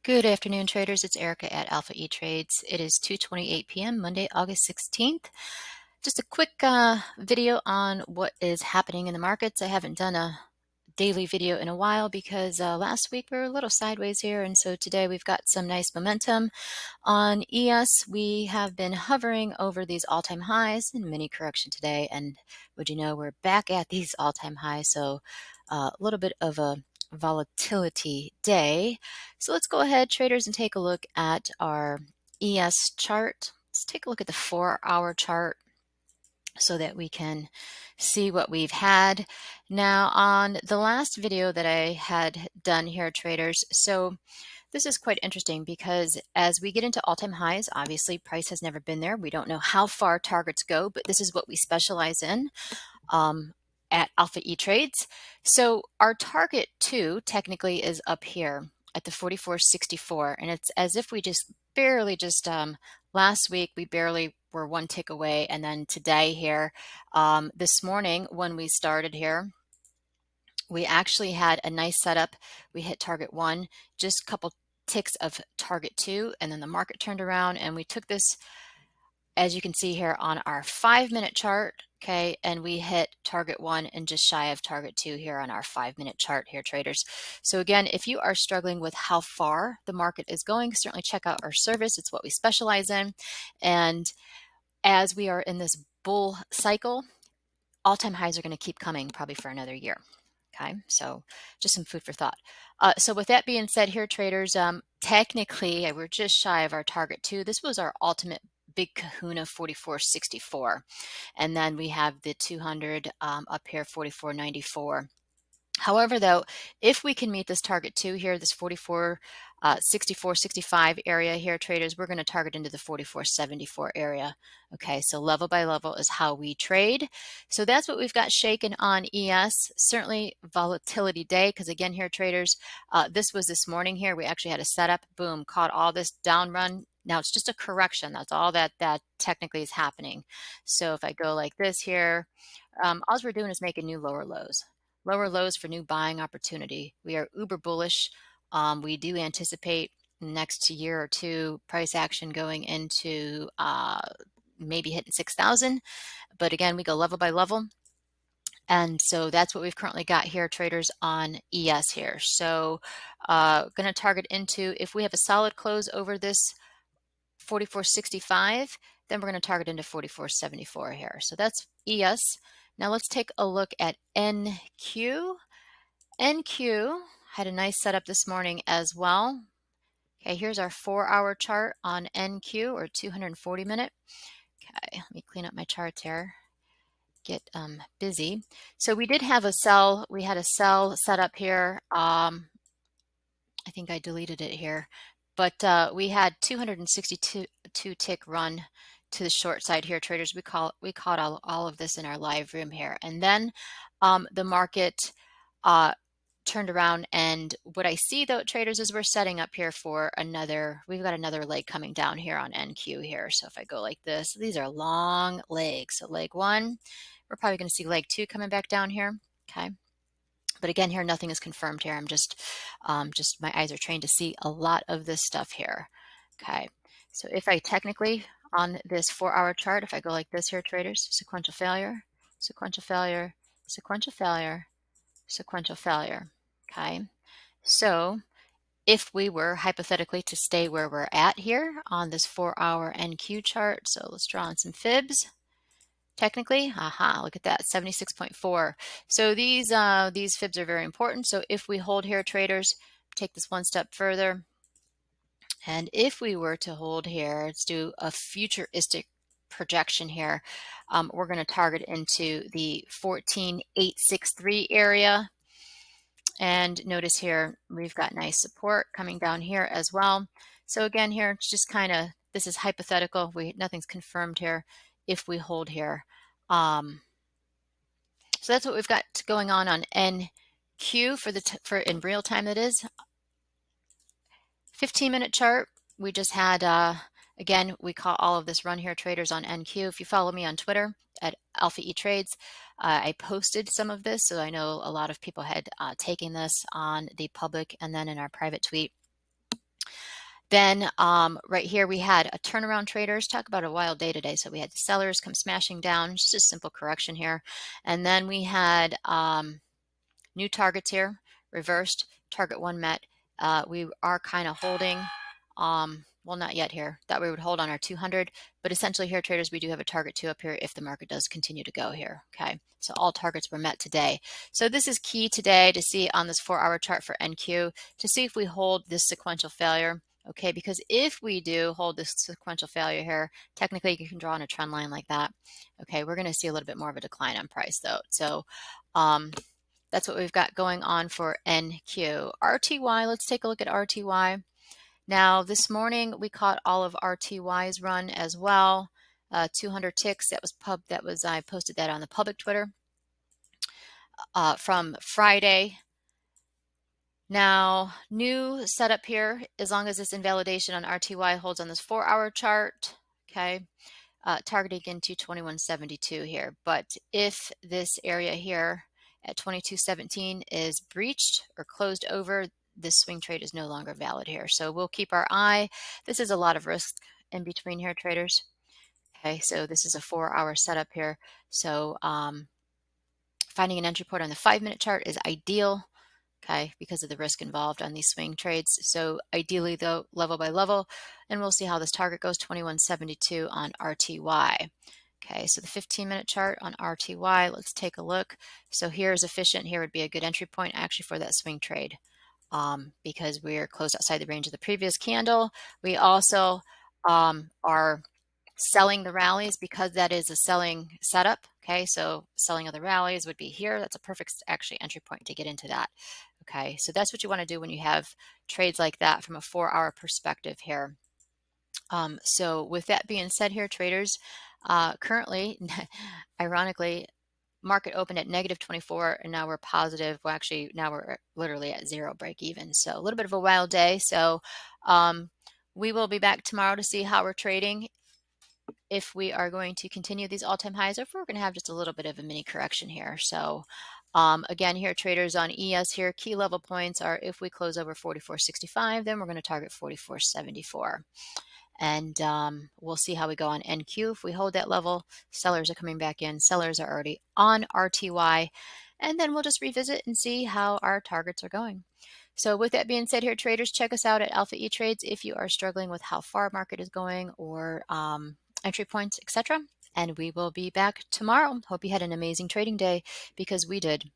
Good afternoon, traders. It's Erica at Alpha E-Trades. It is 2:28 p.m. Monday, August 16th. Just a quick video on what is happening in the markets. I haven't done a daily video in a while because last week we were a little sideways here, and so today we've got some nice momentum. On ES, we have been hovering over these all-time highs in mini correction today, and would you know, we're back at these all-time highs, so a little bit of a volatility day. So let's go ahead, traders, and take a look at our ES chart. Let's take a look at the 4-hour chart so that we can see what we've had. Now, on the last video that I had done here, traders, so this is quite interesting because as we get into all-time highs, obviously price has never been there. We don't know how far targets go, but this is what we specialize in at Alpha E-Trades. So our target 2 technically is up here at the 44.64, and it's as if we just barely last week we barely were one tick away, and then today here, this morning when we started here, we actually had a nice setup. We hit target 1, just a couple ticks of target 2, and then the market turned around and we took this, as you can see here on our 5-minute chart, okay, and we hit target 1 and just shy of target 2 here on our 5-minute chart here, traders. So again, if you are struggling with how far the market is going, certainly check out our service. It's what we specialize in. And as we are in this bull cycle, all-time highs are going to keep coming probably for another year. Okay, so just some food for thought. So with that being said here, traders, technically we're just shy of our target 2. This was our ultimate big kahuna, 44.64, and then we have the 200 up here, 44.94. However, though, if we can meet this target 2 here, this 64, 65 area here, traders, we're going to target into the 44.74 area. Okay, so level by level is how we trade. So that's what we've got shaken on ES. Certainly volatility day, because again here, traders, this was this morning here. We actually had a setup, boom, caught all this down run. Now it's just a correction. That's all that technically is happening. So if I go like this here, all we're doing is making new lower lows. Lower lows for new buying opportunity. We are uber bullish. We do anticipate next year or two price action going into maybe hitting 6,000. But again, we go level by level. And so that's what we've currently got here, traders, on ES here. So going to target into, if we have a solid close over this 44.65, then we're going to target into 44.74 here. So that's ES. Now let's take a look at NQ. NQ had a nice setup this morning as well. Okay, here's our 4-hour chart on NQ, or 240 minute. Okay, let me clean up my charts here. Get busy. So we did have a sell. We had a sell set up here. I think I deleted it here, but we had 262 tick run to the short side here, traders. We caught all of this in our live room here, and then the market turned around, and what I see though, traders, is we're setting up here for another, we've got another leg coming down here on NQ here. So if I go like this, these are long legs. So leg 1, we're probably going to see leg 2 coming back down here. Okay, but again here, nothing is confirmed here. I'm just my eyes are trained to see a lot of this stuff here. Okay, so if I technically on this 4-hour chart, if I go like this here, traders, sequential failure, sequential failure, sequential failure, sequential failure. Okay, so if we were hypothetically to stay where we're at here on this 4-hour NQ chart, so let's draw on some fibs. Technically, look at that, 76.4. So these fibs are very important. So if we hold here, traders, take this one step further, and if we were to hold here, let's do a futuristic projection here. We're going to target into the 14.863 area. And notice here, we've got nice support coming down here as well. So again, here, it's just kind of, this is hypothetical. Nothing's confirmed here if we hold here. So that's what we've got going on NQ for in real time. That is 15-minute chart. We just had, again, we caught all of this run here, traders, on NQ. If you follow me on Twitter at Alpha E-Trades, I posted some of this, so I know a lot of people had taken this on the public and then in our private tweet. Then right here we had a turnaround traders. Talk about a wild day today. So we had the sellers come smashing down, just a simple correction here. And then we had new targets here, reversed, target one met. We are kind of holding, well, not yet here. Thought we would hold on our 200, but essentially here, traders, we do have a target two up here if the market does continue to go here, okay? So all targets were met today. So this is key today to see on this 4-hour chart for NQ to see if we hold this sequential failure, okay? Because if we do hold this sequential failure here, technically you can draw on a trend line like that, okay? We're gonna see a little bit more of a decline on price though. So that's what we've got going on for NQ. RTY, let's take a look at RTY. Now, this morning we caught all of RTY's run as well. 200 ticks. I posted that on the public Twitter from Friday. Now, new setup here, as long as this invalidation on RTY holds on this 4-hour chart, okay, targeting into 2172 here. But if this area here at 2217 is breached or closed over, this swing trade is no longer valid here. So we'll keep our eye. This is a lot of risk in between here, traders. Okay, so this is a 4-hour setup here. So finding an entry point on the 5-minute chart is ideal, okay, because of the risk involved on these swing trades. So ideally though, level by level, and we'll see how this target goes, 2172 on RTY. Okay, so the 15-minute chart on RTY, let's take a look. So here is efficient. Here would be a good entry point actually for that swing trade because we're closed outside the range of the previous candle. We also are selling the rallies because that is a selling setup. Okay, so selling of the rallies would be here. That's a perfect actually entry point to get into that. Okay, so that's what you want to do when you have trades like that from a 4-hour perspective here. So with that being said here, traders, currently, ironically, market opened at -24 and now we're positive. Well, actually, now we're literally at zero break even. So a little bit of a wild day. So we will be back tomorrow to see how we're trading, if we are going to continue these all-time highs, or if we're going to have just a little bit of a mini correction here. So again, here, traders on ES here, key level points are if we close over 44.65, then we're going to target 44.74. And we'll see how we go on NQ. If we hold that level, sellers are coming back in. Sellers are already on RTY. And then we'll just revisit and see how our targets are going. So with that being said here, traders, check us out at Alpha E-Trades if you are struggling with how far market is going or entry points, etc. And we will be back tomorrow. Hope you had an amazing trading day because we did.